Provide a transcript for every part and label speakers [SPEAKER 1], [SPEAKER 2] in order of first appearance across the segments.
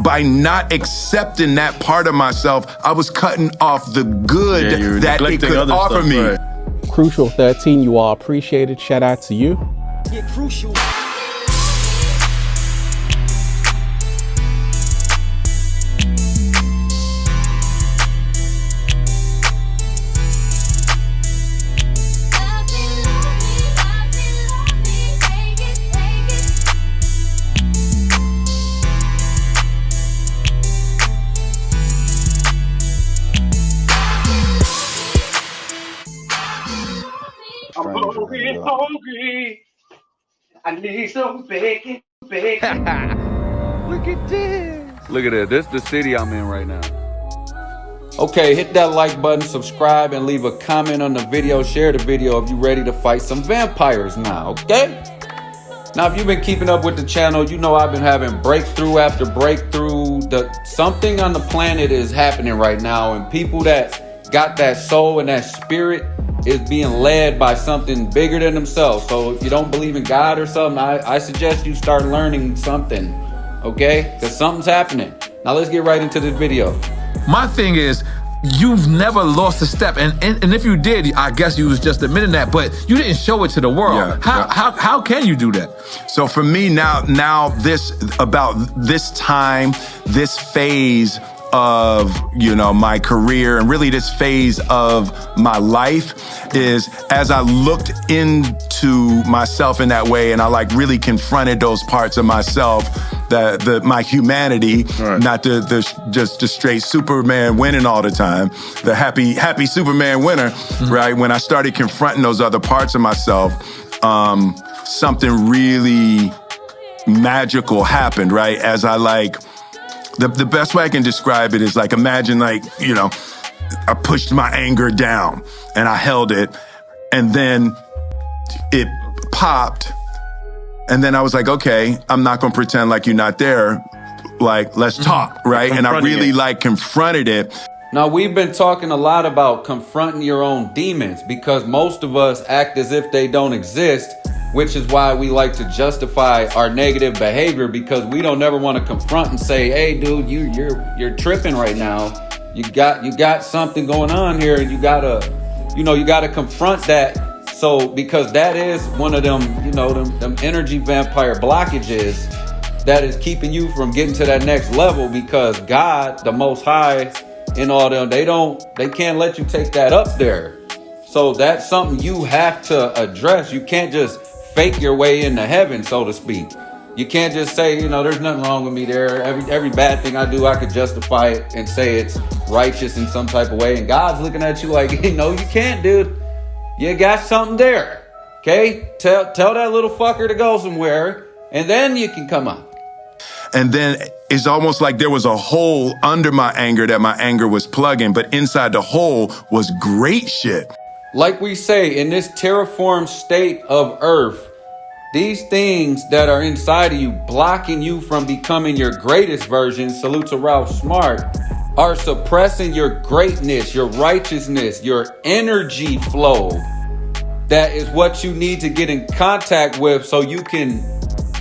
[SPEAKER 1] by not accepting that part of myself, I was cutting off the good that it could offer me.
[SPEAKER 2] Right.
[SPEAKER 3] Crucial 13, you all appreciate it. Shout out to you.
[SPEAKER 4] Yeah, Crucial.
[SPEAKER 5] I'm hungry. I need some bacon.
[SPEAKER 4] Look at this.
[SPEAKER 2] Look at it. This is the city I'm in right now.
[SPEAKER 6] Okay, hit that like button, subscribe, and leave a comment on the video. Share the video if you're ready to fight some vampires now, okay? Now, if you've been keeping up with the channel, you know I've been having breakthrough after breakthrough. Something on the planet is happening right now, and people that got that soul and that spirit is being led by something bigger than themselves. So if you don't believe in God or something, I suggest you start learning something, okay? Because something's happening. Now let's get right into this video.
[SPEAKER 7] My thing is, you've never lost a step, and if you did, I guess you was just admitting that, but you didn't show it to the world.
[SPEAKER 1] Yeah,
[SPEAKER 7] How can you do that?
[SPEAKER 1] So for me now this time, this phase of, you know, my career and really this phase of my life is as I looked into myself in that way and I like really confronted those parts of myself, my humanity, right. Not just the straight Superman winning all the time, the happy Superman winner, right? When I started confronting those other parts of myself, something really magical happened, right? As I like, the best way I can describe it is like, imagine like, you know, I pushed my anger down and I held it and then it popped. And then I was like, okay, I'm not going to pretend like you're not there. Like, let's talk, right? And I really like confronted it.
[SPEAKER 6] Now, we've been talking a lot about confronting your own demons because most of us act as if they don't exist, which is why we like to justify our negative behavior because we don't ever want to confront and say, hey, dude, you're tripping right now. You got something going on here and you gotta confront that. So, because that is one of them, you know, them energy vampire blockages that is keeping you from getting to that next level because God, the Most High, and all them, they can't let you take that up there. So that's something you have to address. You can't just fake your way into heaven, so to speak. You can't just say, you know, there's nothing wrong with me there. Every bad thing I do, I could justify it and say it's righteous in some type of way. And God's looking at you like, no, you can't, dude. You got something there, okay? Tell that little fucker to go somewhere, and then you can come up.
[SPEAKER 1] And then it's almost like there was a hole under my anger that my anger was plugging, but inside the hole was great shit.
[SPEAKER 6] Like we say, in this terraformed state of Earth, these things that are inside of you, blocking you from becoming your greatest version, salute to Ralph Smart, are suppressing your greatness, your righteousness, your energy flow. That is what you need to get in contact with so you can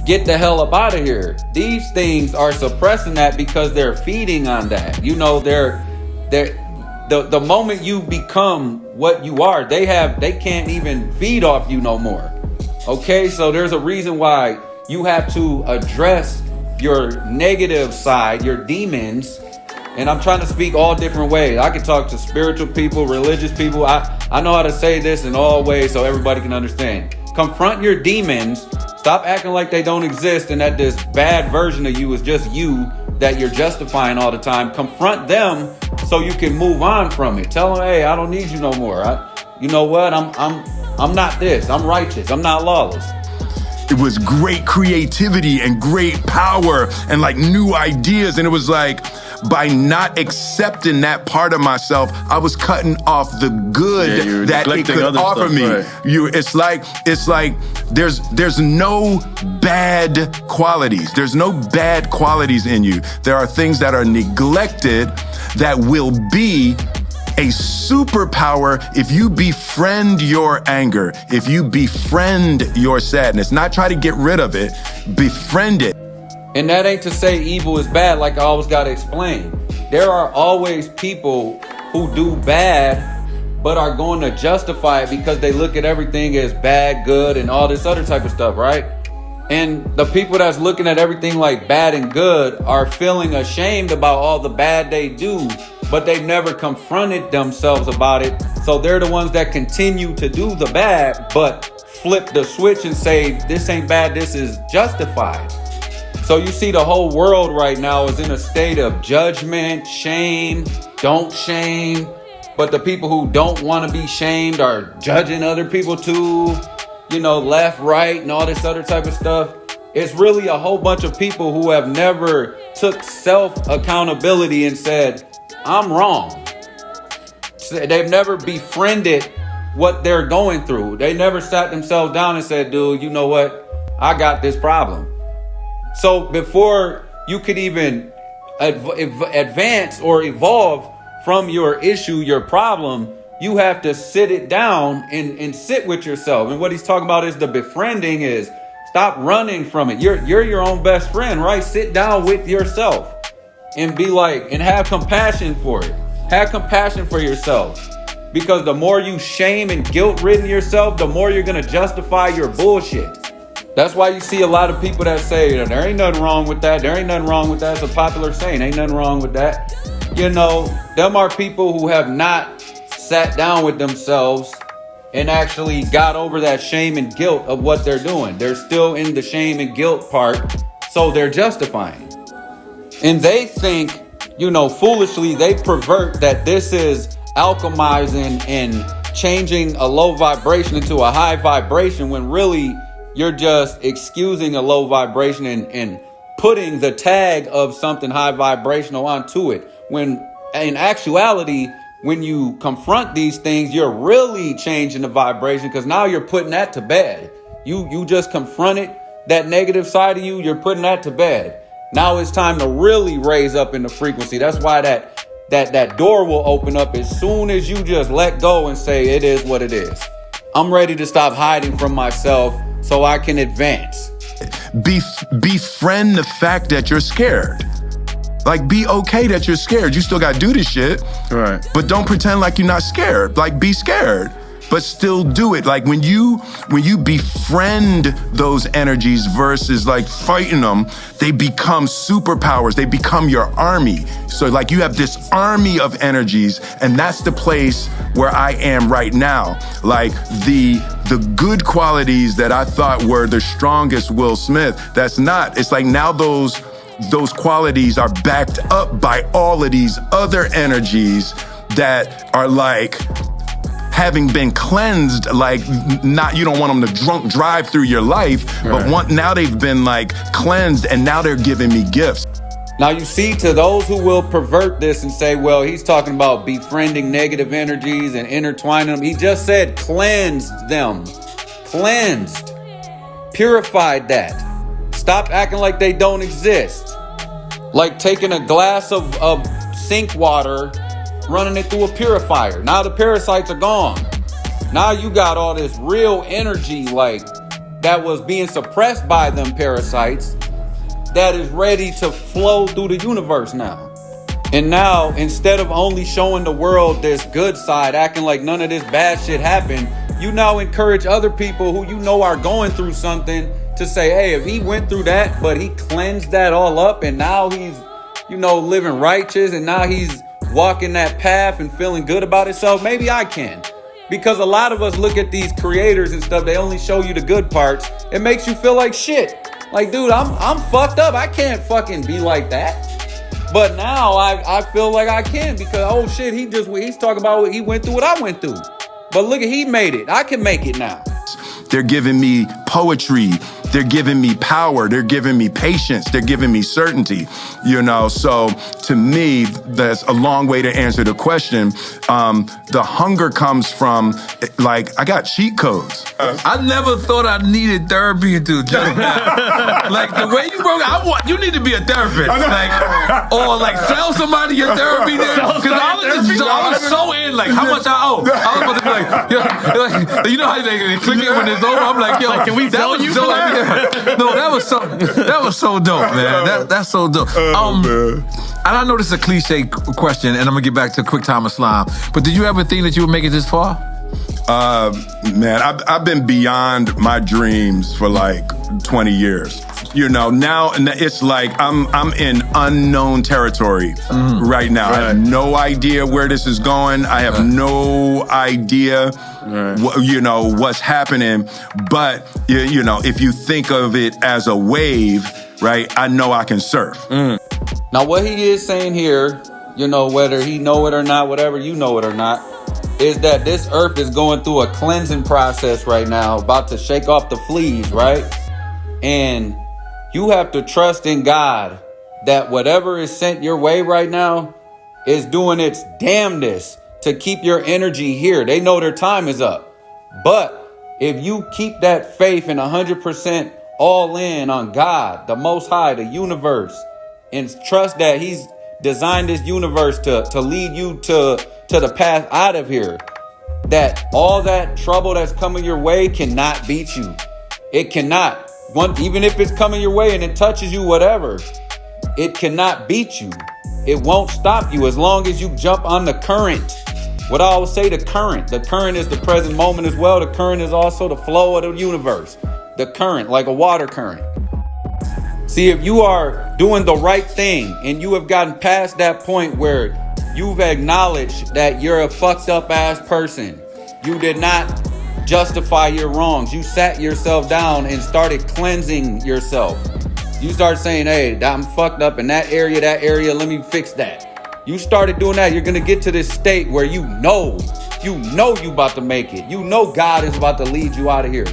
[SPEAKER 6] get the hell up out of here. These things are suppressing that because they're feeding on that. You know, the moment you become what you are, they can't even feed off you no more. Okay, so there's a reason why you have to address your negative side, your demons. And I'm trying to speak all different ways. I can talk to spiritual people, religious people. I know how to say this in all ways so everybody can understand. Confront your demons. Stop acting like they don't exist and that this bad version of you is just you that you're justifying all the time. Confront them so you can move on from it. Tell them, hey, I don't need you no more. You know what? I'm not this. I'm righteous. I'm not lawless.
[SPEAKER 1] It was great creativity and great power and like new ideas. And it was like, by not accepting that part of myself, I was cutting off the good that it could offer me. Right. It's like there's no bad qualities. There's no bad qualities in you. There are things that are neglected that will be a superpower if you befriend your anger, if you befriend your sadness, not try to get rid of it, befriend it.
[SPEAKER 6] And that ain't to say evil is bad, like I always gotta explain. There are always people who do bad but are going to justify it because they look at everything as bad, good, and all this other type of stuff, right? And the people that's looking at everything like bad and good are feeling ashamed about all the bad they do, but they've never confronted themselves about it. So they're the ones that continue to do the bad, but flip the switch and say, this ain't bad, this is justified. So you see the whole world right now is in a state of judgment, shame, don't shame. But the people who don't want to be shamed are judging other people too, you know, left, right, and all this other type of stuff. It's really a whole bunch of people who have never took self-accountability and said, I'm wrong. They've never befriended what they're going through. They never sat themselves down and said, dude, you know what? I got this problem. So before you could even advance or evolve from your issue, your problem, you have to sit it down and sit with yourself. And what he's talking about is the befriending is stop running from it. You're your own best friend, right? Sit down with yourself and be like, and have compassion for it. Have compassion for yourself. Because the more you shame and guilt-ridden yourself, the more you're going to justify your bullshit. That's why you see a lot of people that say, there ain't nothing wrong with that. There ain't nothing wrong with that. It's a popular saying. Ain't nothing wrong with that. You know, them are people who have not sat down with themselves and actually got over that shame and guilt of what they're doing. They're still in the shame and guilt part, so they're justifying. And they think, you know, foolishly, they pervert that this is alchemizing and changing a low vibration into a high vibration when really you're just excusing a low vibration and putting the tag of something high vibrational onto it. When in actuality, when you confront these things, you're really changing the vibration because now you're putting that to bed. You just confronted that negative side of you. You're putting that to bed. Now it's time to really raise up in the frequency. That's why that door will open up as soon as you just let go and say it is what it is. I'm ready to stop hiding from myself so I can advance.
[SPEAKER 1] Befriend the fact that you're scared. Like, be okay that you're scared. You still got to do this shit.
[SPEAKER 7] Right.
[SPEAKER 1] But don't pretend like you're not scared. Like, be scared, but still do it. Like, when you befriend those energies versus like fighting them, they become superpowers. They become your army. So like you have this army of energies, and that's the place where I am right now. Like the good qualities that I thought were the strongest Will Smith, that's not. It's like now those qualities are backed up by all of these other energies that are like having been cleansed. Like, not, you don't want them to drunk drive through your life, right. But now they've been like cleansed, and now they're giving me gifts.
[SPEAKER 6] Now you see, to those who will pervert this and say, well, he's talking about befriending negative energies and intertwining them. He just said cleansed them. Cleansed. Purified that. Stop acting like they don't exist. Like taking a glass of sink water, running it through a purifier. Now the parasites are gone. Now you got all this real energy like that was being suppressed by them parasites that is ready to flow through the universe now. And now, instead of only showing the world this good side, acting like none of this bad shit happened, you now encourage other people who you know are going through something to say, hey, if he went through that, but he cleansed that all up, and now he's, you know, living righteous, and now he's walking that path and feeling good about himself, maybe I can. Because a lot of us look at these creators and stuff, they only show you the good parts. It makes you feel like shit. Like, dude, I'm fucked up. I can't fucking be like that. But now I feel like I can, because, oh shit, he's talking about what he went through, what I went through. But look at, he made it. I can make it now.
[SPEAKER 1] They're giving me poetry. They're giving me power. They're giving me patience. They're giving me certainty, you know? So to me, that's a long way to answer the question. The hunger comes from, like, I got cheat codes.
[SPEAKER 7] I never thought I needed therapy until just now. Like, the way you broke it, you need to be a therapist. Like, or like sell somebody your therapy there. Because I was so in, like, how much I owe. I was about to be like, you know how they click it when it's over? I'm like, yo,
[SPEAKER 8] like, can we
[SPEAKER 7] that
[SPEAKER 8] sell
[SPEAKER 7] was
[SPEAKER 8] you
[SPEAKER 7] so
[SPEAKER 8] for that?
[SPEAKER 7] No, that was so dope, man. That's so dope. And I know this is a cliche question, and I'm gonna get back to Quick Time Islam. But did you ever think that you would make it this far?
[SPEAKER 1] Man, I've been beyond my dreams for like 20 years. You know, now it's like I'm in unknown territory right now. I have no idea where this is going. I have no idea, what's happening. But, if you think of it as a wave, right, I know I can surf.
[SPEAKER 6] Now, what he is saying here, whether he know it or not, whatever you know it or not, is that this earth is going through a cleansing process right now, about to shake off the fleas, right? And you have to trust in God that whatever is sent your way right now is doing its damnedest to keep your energy here. They know their time is up. But if you keep that faith and 100% all in on God, the Most High, the universe, and trust that He's designed this universe to lead you to the path out of here, that all that trouble that's coming your way cannot beat you. It cannot. Even if it's coming your way and it touches you, whatever, it cannot beat you. It won't stop you as long as you jump on the current. What I always say, the current is the present moment as well. The current is also the flow of the universe. The current, like a water current. See, if you are doing the right thing and you have gotten past that point where you've acknowledged that you're a fucked up ass person, you did not justify your wrongs. You sat yourself down and started cleansing yourself. You start saying, hey, I'm fucked up in that area, let me fix that. You started doing that, you're gonna get to this state where you know you about to make it. You know God is about to lead you out of here.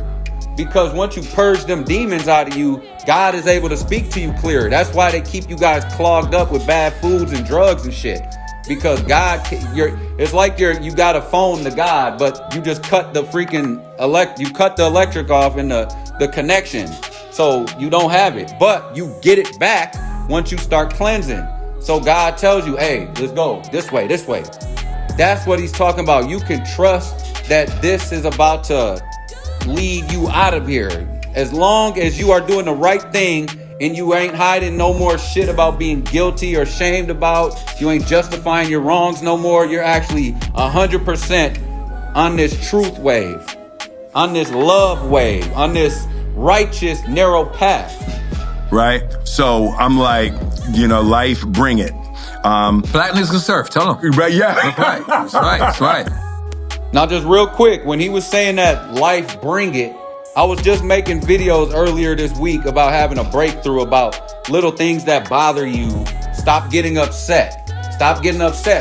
[SPEAKER 6] Because once you purge them demons out of you, God is able to speak to you clearer. That's why they keep you guys clogged up with bad foods and drugs and shit. Because God, it's like you got a phone to God, but you just cut the freaking electric off in the connection. So you don't have it, but you get it back once you start cleansing. So God tells you, hey, let's go this way. That's what He's talking about. You can trust that this is about to lead you out of here. As long as you are doing the right thing and you ain't hiding no more shit about being guilty or shamed about, you ain't justifying your wrongs no more. You're actually 100% on this truth wave, on this love wave, on this righteous narrow path.
[SPEAKER 1] Right? So I'm like, life, bring it.
[SPEAKER 7] Black niggas can surf. Tell them.
[SPEAKER 1] Right? Yeah.
[SPEAKER 7] That's right.
[SPEAKER 6] Now, just real quick, when he was saying that life bring it, I was just making videos earlier this week about having a breakthrough about little things that bother you. Stop getting upset.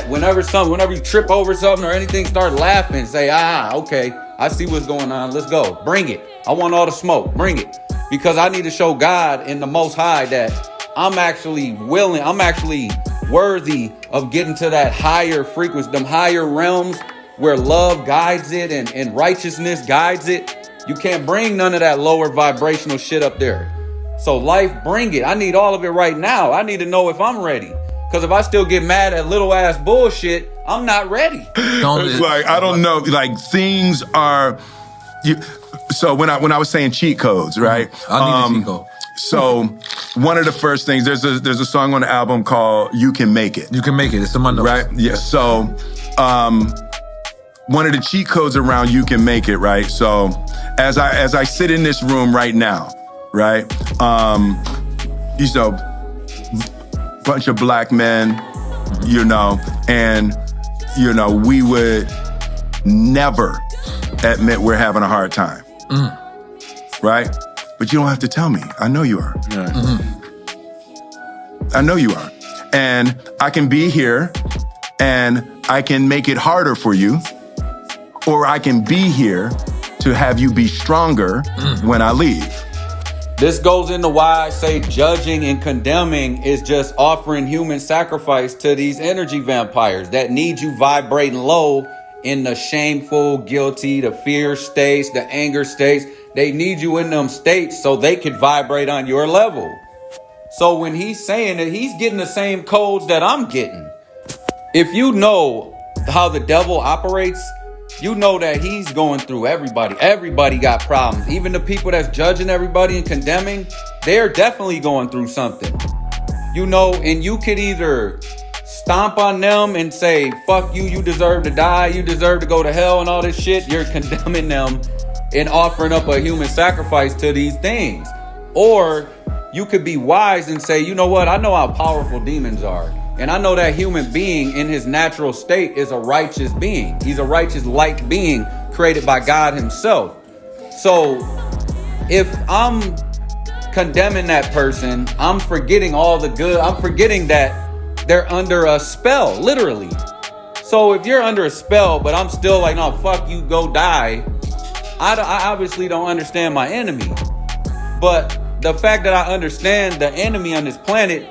[SPEAKER 6] Whenever you trip over something or anything, start laughing. Say, okay, I see what's going on. Let's go. Bring it. I want all the smoke. Bring it. Because I need to show God and the Most High that I'm actually worthy of getting to that higher frequency, them higher realms where love guides it and righteousness guides it. You can't bring none of that lower vibrational shit up there. So life, bring it. I need all of it right now. I need to know if I'm ready. Because if I still get mad at little ass bullshit, I'm not ready.
[SPEAKER 1] It's like, I don't know, like things are... So when I was saying cheat codes, right?
[SPEAKER 7] I need a cheat code.
[SPEAKER 1] So one of the first things, there's a song on the album called You Can Make It.
[SPEAKER 7] You Can Make It. It's in my notes.
[SPEAKER 1] Right? Yeah. So one of the cheat codes around You Can Make It, right? So as I sit in this room right now, right? Bunch of black men, and we would never admit we're having a hard time. Right? But you don't have to tell me. I know you are. Yeah. I know you are. And I can be here and I can make it harder for you, or I can be here to have you be stronger when I leave.
[SPEAKER 6] This goes into why I say judging and condemning is just offering human sacrifice to these energy vampires that need you vibrating low in the shameful, guilty, the fear states, the anger states. They need you in them states so they can vibrate on your level. So when he's saying that, he's getting the same codes that I'm getting. If you know how the devil operates, you know that he's going through everybody. Everybody got problems. Even the people that's judging everybody and condemning, they're definitely going through something. You know, and you could either stomp on them and say, fuck you, you deserve to die, you deserve to go to hell and all this shit. You're condemning them and offering up a human sacrifice to these things. Or you could be wise and say, you know what, I know how powerful demons are. And I know that human being in his natural state is a righteous being. He's a righteous light being created by God himself. So if I'm condemning that person, I'm forgetting all the good. I'm forgetting that they're under a spell, literally. So if you're under a spell, but I'm still like, no, fuck you, go die. I obviously don't understand my enemy. But the fact that I understand the enemy on this planet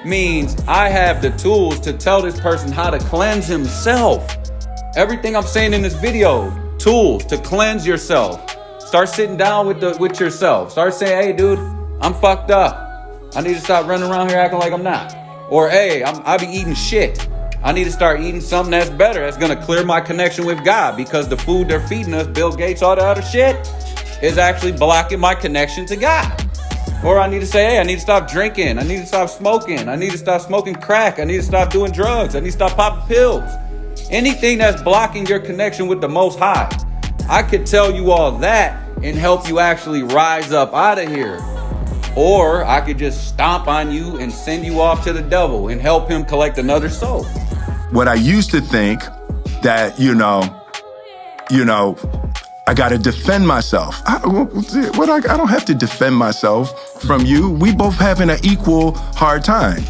[SPEAKER 6] means I have the tools to tell this person how to cleanse himself. Everything I'm saying in this video, tools to cleanse yourself. Start sitting down with yourself. Start saying, hey, dude, I'm fucked up. I need to stop running around here acting like I'm not. Or, hey, I be eating shit. I need to start eating something that's better, that's gonna clear my connection with God, because the food they're feeding us, Bill Gates, all the other shit, is actually blocking my connection to God. Or I need to say, hey, I need to stop drinking. I need to stop smoking. I need to stop smoking crack. I need to stop doing drugs. I need to stop popping pills. Anything that's blocking your connection with the Most High. I could tell you all that and help you actually rise up out of here. Or I could just stomp on you and send you off to the devil and help him collect another soul.
[SPEAKER 1] What I used to think that, I got to defend myself. I don't have to defend myself from you. We both having an equal hard time.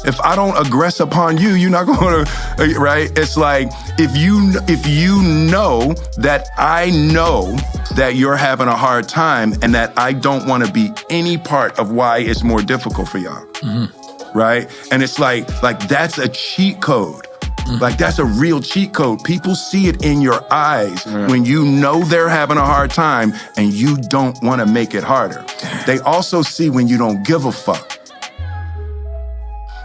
[SPEAKER 1] If I don't aggress upon you, you're not going to, right? It's like, if you know that I know that you're having a hard time and that I don't want to be any part of why it's more difficult for y'all, right? And it's like that's a cheat code. Like, that's a real cheat code. People see it in your eyes when you know they're having a hard time and you don't want to make it harder. They also see when you don't give a fuck.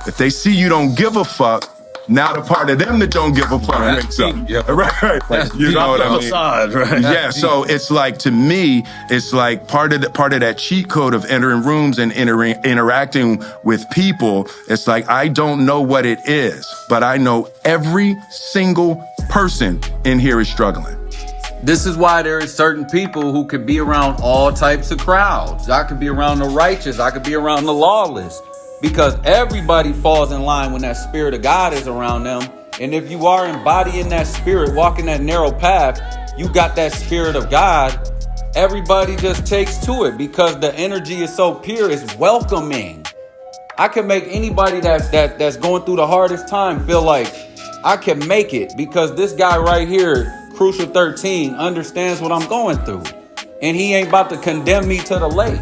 [SPEAKER 1] If they see you don't give a fuck, now the part of them that don't give a fuck wakes up. Right. You know what I mean?
[SPEAKER 8] Facade, right?
[SPEAKER 1] Yeah, so it's like, to me, it's like part of that cheat code of entering rooms and interacting with people. It's like, I don't know what it is, but I know every single person in here is struggling.
[SPEAKER 6] This is why there is certain people who could be around all types of crowds. I could be around the righteous. I could be around the lawless. Because everybody falls in line when that spirit of God is around them. And if you are embodying that spirit, walking that narrow path, you got that spirit of God. Everybody just takes to it because the energy is so pure, it's welcoming. I can make anybody that's going through the hardest time feel like I can make it, because this guy right here, Crucial 13, understands what I'm going through. And he ain't about to condemn me to the lake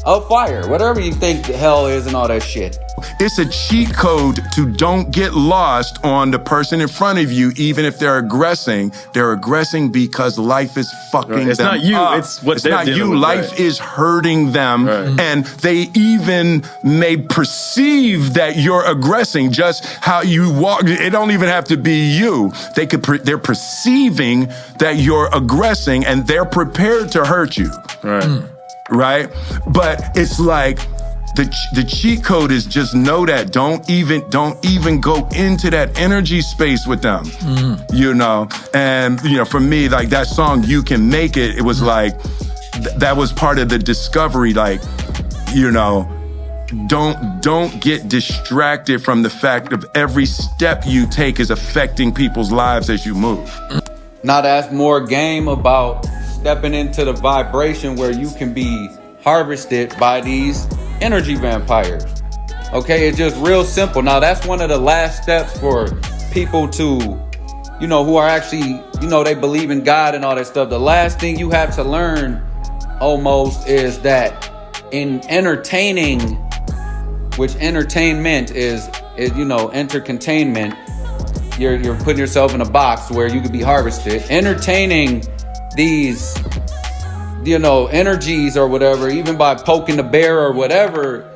[SPEAKER 6] of fire, whatever you think the hell is and all that shit.
[SPEAKER 1] It's a cheat code to don't get lost on the person in front of you, even if they're aggressing. They're aggressing because life is fucking
[SPEAKER 8] It's
[SPEAKER 1] them
[SPEAKER 8] not you,
[SPEAKER 1] up.
[SPEAKER 8] it's what
[SPEAKER 1] it's
[SPEAKER 8] they're
[SPEAKER 1] not
[SPEAKER 8] dealing
[SPEAKER 1] you.
[SPEAKER 8] with,
[SPEAKER 1] Life
[SPEAKER 8] right.
[SPEAKER 1] is hurting them, and they even may perceive that you're aggressing just how you walk. It don't even have to be you. They're perceiving that you're aggressing, and they're prepared to hurt you. Right? But it's like the cheat code is just know that. Don't even go into that energy space with them. And for me, like, that song "You Can Make It," it was like that was part of the discovery. Like, don't get distracted from the fact of every step you take is affecting people's lives as you move.
[SPEAKER 6] Now that's more game about stepping into the vibration where you can be harvested by these energy vampires. Okay, it's just real simple. Now that's one of the last steps for people to, who are actually, they believe in God and all that stuff. The last thing you have to learn almost is that in entertaining, which entertainment is entertainment, you're putting yourself in a box where you could be harvested. Entertaining these, energies or whatever, even by poking the bear or whatever,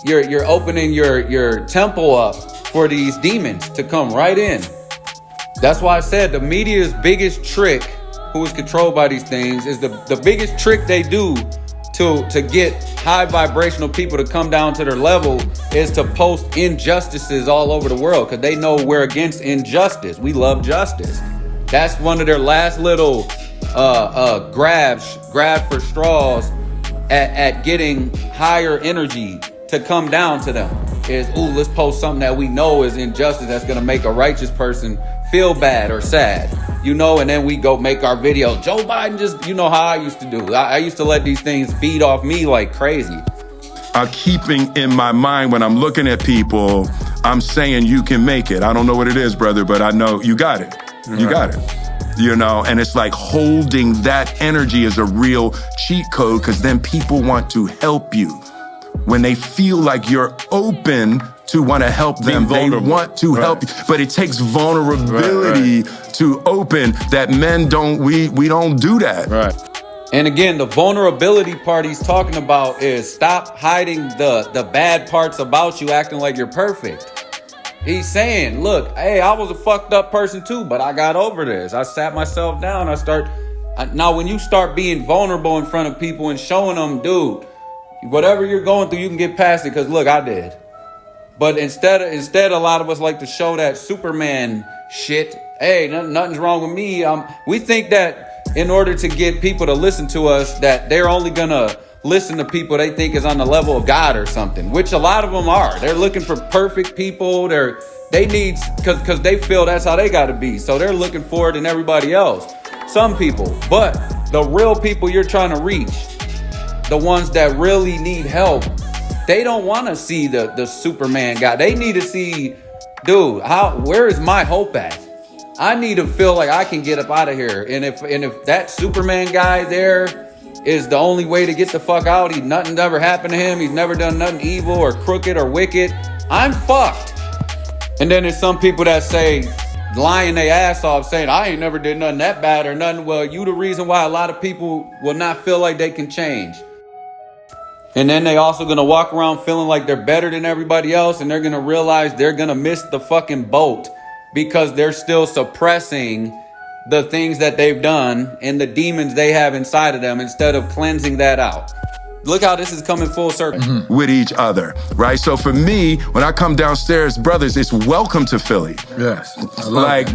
[SPEAKER 6] you're opening your temple up for these demons to come right in. That's why I said the media's biggest trick, who is controlled by these things, is the biggest trick they do to get high vibrational people to come down to their level is to post injustices all over the world, because they know we're against injustice. We love justice. That's one of their last little grab for straws at getting higher energy to come down to them is, ooh, let's post something that we know is injustice that's gonna make a righteous person feel bad or sad, you know, and then we go make our video. Joe Biden just, you know how I used to do. I used to let these things feed off me like crazy.
[SPEAKER 1] Keeping in my mind when I'm looking at people, I'm saying you can make it. I don't know what it is, brother, but I know you got it. You got it. You know, and it's like holding that energy is a real cheat code, because then people want to help you. When they feel like you're open to want to help them, they want to help you. But it takes vulnerability to open that men don't, we don't do that.
[SPEAKER 6] Right. And again, the vulnerability part he's talking about is stop hiding the bad parts about you, acting like you're perfect. He's saying, look, hey, I was a fucked up person too, but I got over this. I sat myself down. Now when you start being vulnerable in front of people and showing them, dude, whatever you're going through, you can get past it, because look, I did. But instead, a lot of us like to show that Superman shit. Hey, nothing's wrong with me. We think that in order to get people to listen to us, that they're only gonna listen to people they think is on the level of God or something, which a lot of them are. They're looking for perfect people. They need, because they feel that's how they gotta be. So they're looking for it in everybody else. Some people, but the real people you're trying to reach, the ones that really need help, they don't want to see the Superman guy. They need to see, dude, where is my hope at? I need to feel like I can get up out of here. And if that Superman guy there is the only way to get the fuck out, nothing's ever happened to him, he's never done nothing evil or crooked or wicked, I'm fucked. And then there's some people that say, lying their ass off, saying, I ain't never did nothing that bad or nothing. Well, you the reason why a lot of people will not feel like they can change. And then they also gonna walk around feeling like they're better than everybody else, and they're gonna realize they're gonna miss the fucking boat because they're still suppressing the things that they've done and the demons they have inside of them instead of cleansing that out. Look how this is coming full circle.
[SPEAKER 1] With each other, right? So for me, when I come downstairs, brothers, it's welcome to Philly.
[SPEAKER 7] Yes.
[SPEAKER 1] I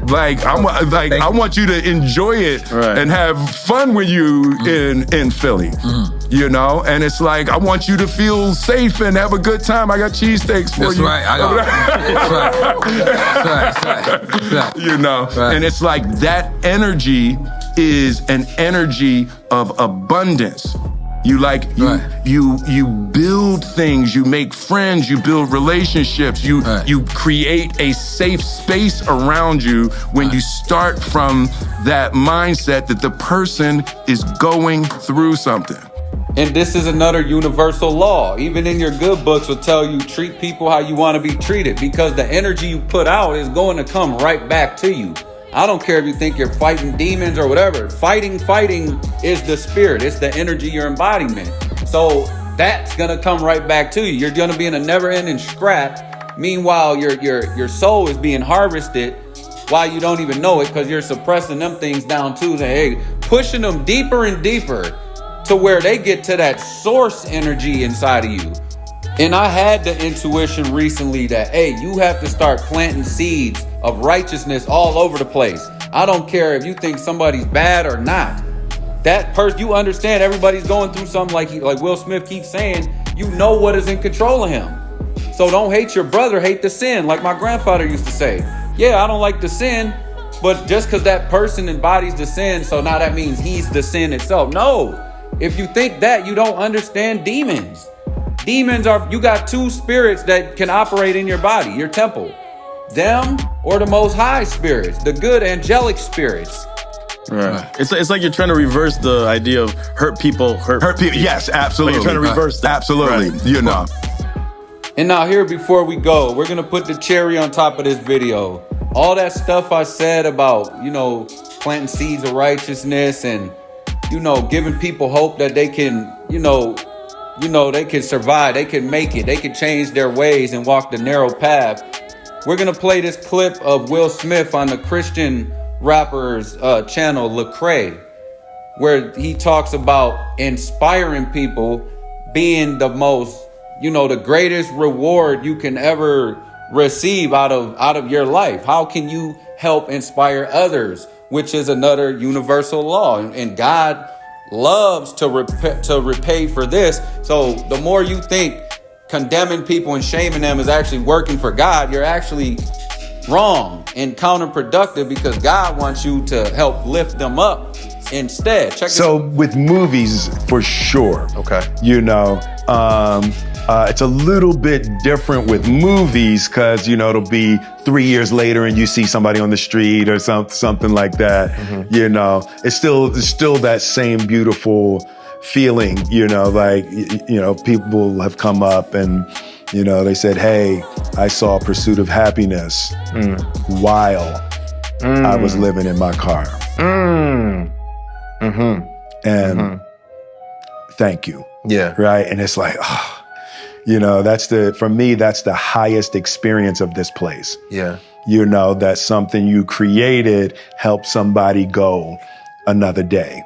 [SPEAKER 1] want you to enjoy it and have fun with you in Philly. You know, and it's like, I want you to feel safe and have a good time. I got cheesesteaks for you.
[SPEAKER 7] That's right.
[SPEAKER 1] You know, and it's like that energy is an energy of abundance. You build things, you make friends, you build relationships, you create a safe space around you when you start from that mindset that the person is going through something.
[SPEAKER 6] And this is another universal law. Even in your good books will tell you treat people how you want to be treated, because the energy you put out is going to come right back to you. I don't care if you think you're fighting demons or whatever. Fighting is the spirit. It's the energy, your embodiment. So that's going to come right back to you. You're going to be in a never-ending scrap. Meanwhile, your soul is being harvested while you don't even know it, because you're suppressing them things down too. Hey, pushing them deeper and deeper to where they get to that source energy inside of you. And I had the intuition recently that, hey, you have to start planting seeds of righteousness all over the place. I don't care if you think somebody's bad or not. That person, you understand everybody's going through something, like Will Smith keeps saying, you know what is in control of him. So don't hate your brother, hate the sin, like my grandfather used to say. Yeah, I don't like the sin, but just because that person embodies the sin, so now that means he's the sin itself. No. If you think that, you don't understand demons. Demons you got two spirits that can operate in your body, your temple. Them or the most high spirits, the good angelic spirits.
[SPEAKER 8] Right. It's like you're trying to reverse the idea of hurt people.
[SPEAKER 1] Yes, absolutely.
[SPEAKER 8] Like you're trying to reverse that.
[SPEAKER 1] Absolutely. Right. You know.
[SPEAKER 6] And now here, before we go, we're going to put the cherry on top of this video. All that stuff I said about, planting seeds of righteousness and, giving people hope that they can, they can survive, they can make it, they can change their ways and walk the narrow path. We're going to play this clip of Will Smith on the Christian rapper's channel, Lecrae, where he talks about inspiring people being the most, the greatest reward you can ever receive out of your life. How can you help inspire others, which is another universal law, and God loves to repay for this. So the more you think condemning people and shaming them is actually working for God, you're actually wrong and counterproductive, because God wants you to help lift them up instead.
[SPEAKER 1] With movies, for sure.
[SPEAKER 9] Okay.
[SPEAKER 1] It's a little bit different with movies because, it'll be 3 years later and you see somebody on the street or something like that. Mm-hmm. It's still that same beautiful feeling, people have come up and, they said, hey, I saw Pursuit of Happiness while I was living in my car.
[SPEAKER 9] Mm-hmm.
[SPEAKER 1] And thank you.
[SPEAKER 9] Yeah.
[SPEAKER 1] Right. And it's like, for me, that's the highest experience of this place.
[SPEAKER 9] Yeah.
[SPEAKER 1] That something you created helped somebody go another day.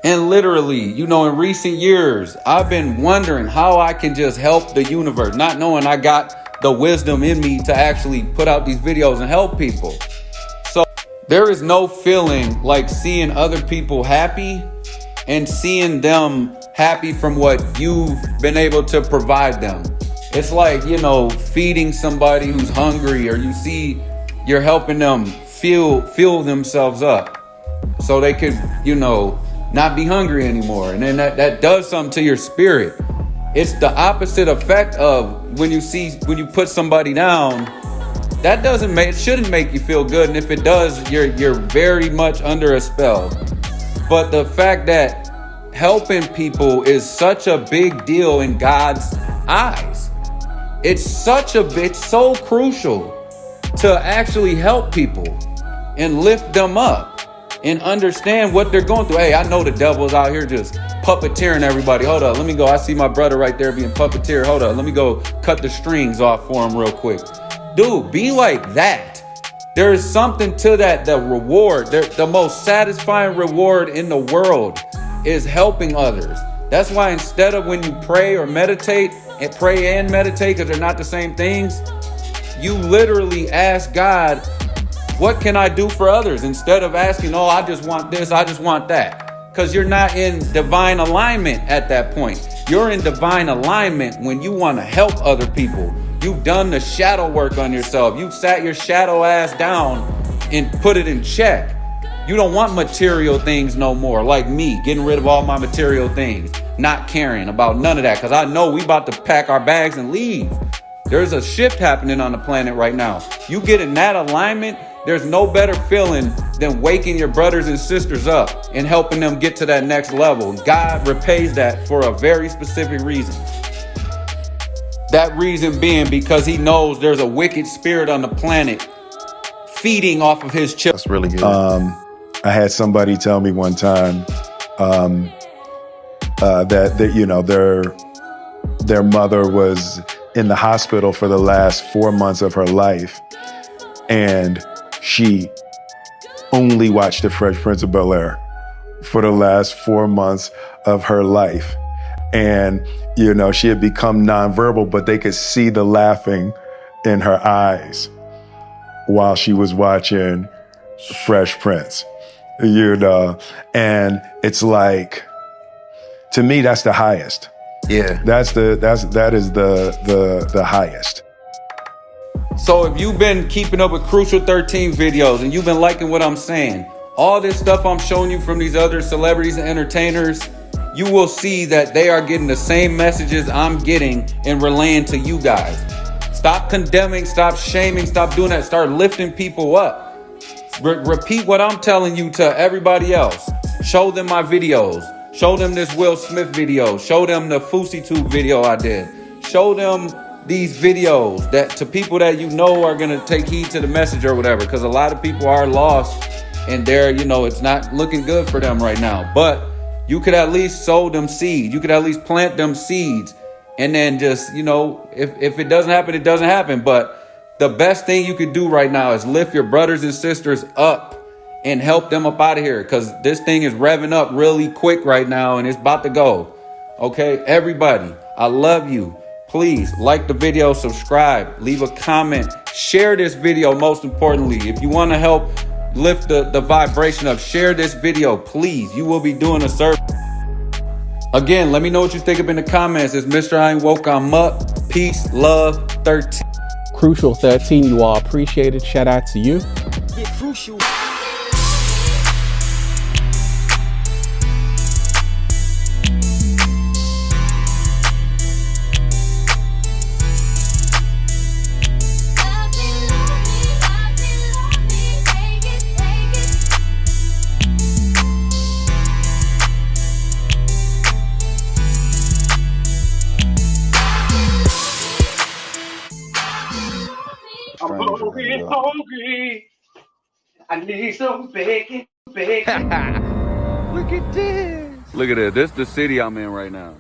[SPEAKER 6] And literally, in recent years, I've been wondering how I can just help the universe, not knowing I got the wisdom in me to actually put out these videos and help people. So there is no feeling like seeing other people happy and seeing them happy from what you've been able to provide them. It's like, feeding somebody who's hungry, or you're helping them fill themselves up so they could, not be hungry anymore. And then that does something to your spirit. It's the opposite effect of when you put somebody down. That it shouldn't make you feel good. And if it does, you're very much under a spell. But the fact that helping people is such a big deal in God's eyes. It's so crucial to actually help people and lift them up and understand what they're going through. Hey, I know the devil's out here just puppeteering everybody. Hold up, let me go. I see my brother right there being puppeteered. Hold up, let me go cut the strings off for him real quick. Dude, be like that. There is something to that. The reward, the most satisfying reward in the world is helping others. That's why instead of when you pray or meditate, and pray and meditate, because they're not the same things, you literally ask God, what can I do for others? Instead of asking, oh, I just want this, I just want that. Because you're not in divine alignment at that point. You're in divine alignment when you want to help other people. You've done the shadow work on yourself. You've sat your shadow ass down and put it in check. You don't want material things no more, like me, getting rid of all my material things, not caring about none of that, because I know we about to pack our bags and leave. There's a shift happening on the planet right now. You get in that alignment, there's no better feeling than waking your brothers and sisters up and helping them get to that next level. God repays that for a very specific reason. That reason being because he knows there's a wicked spirit on the planet feeding off of his children.
[SPEAKER 9] That's really good.
[SPEAKER 1] I had somebody tell me one time that their mother was in the hospital for the last 4 months of her life, and she only watched The Fresh Prince of Bel-Air for the last 4 months of her life. And, she had become nonverbal, but they could see the laughing in her eyes while she was watching Fresh Prince. And it's like, to me, that's the highest.
[SPEAKER 9] Yeah.
[SPEAKER 1] That is the highest.
[SPEAKER 6] So if you've been keeping up with Crucial 13 videos and you've been liking what I'm saying, all this stuff I'm showing you from these other celebrities and entertainers, you will see that they are getting the same messages I'm getting and relaying to you guys. Stop condemning, stop shaming, stop doing that. Start lifting people up. Repeat what I'm telling you to everybody else. Show them my videos. Show them this Will Smith video. Show them the FouseyTube video I did. Show them these videos that to people that are going to take heed to the message or whatever. Because a lot of people are lost and they're, it's not looking good for them right now. But you could at least sow them seeds. You could at least plant them seeds. And then just, if it doesn't happen, it doesn't happen. But The best thing you could do right now is lift your brothers and sisters up and help them up out of here, because this thing is revving up really quick right now and it's about to go. Okay, everybody, I love you. Please like the video, subscribe, leave a comment, share this video. Most importantly, if you want to help lift the vibration up, share this video, please. You will be doing a service. Again, let me know what you think up in the comments. It's Mr. I Ain't Woke, I'm Up. Peace, love, 13.
[SPEAKER 3] Crucial 13, you all appreciate it. Shout out to you.
[SPEAKER 4] Get crucial.
[SPEAKER 5] I'm hungry. I need some bacon.
[SPEAKER 4] Look at this.
[SPEAKER 2] Look at this. This is the city I'm in right now.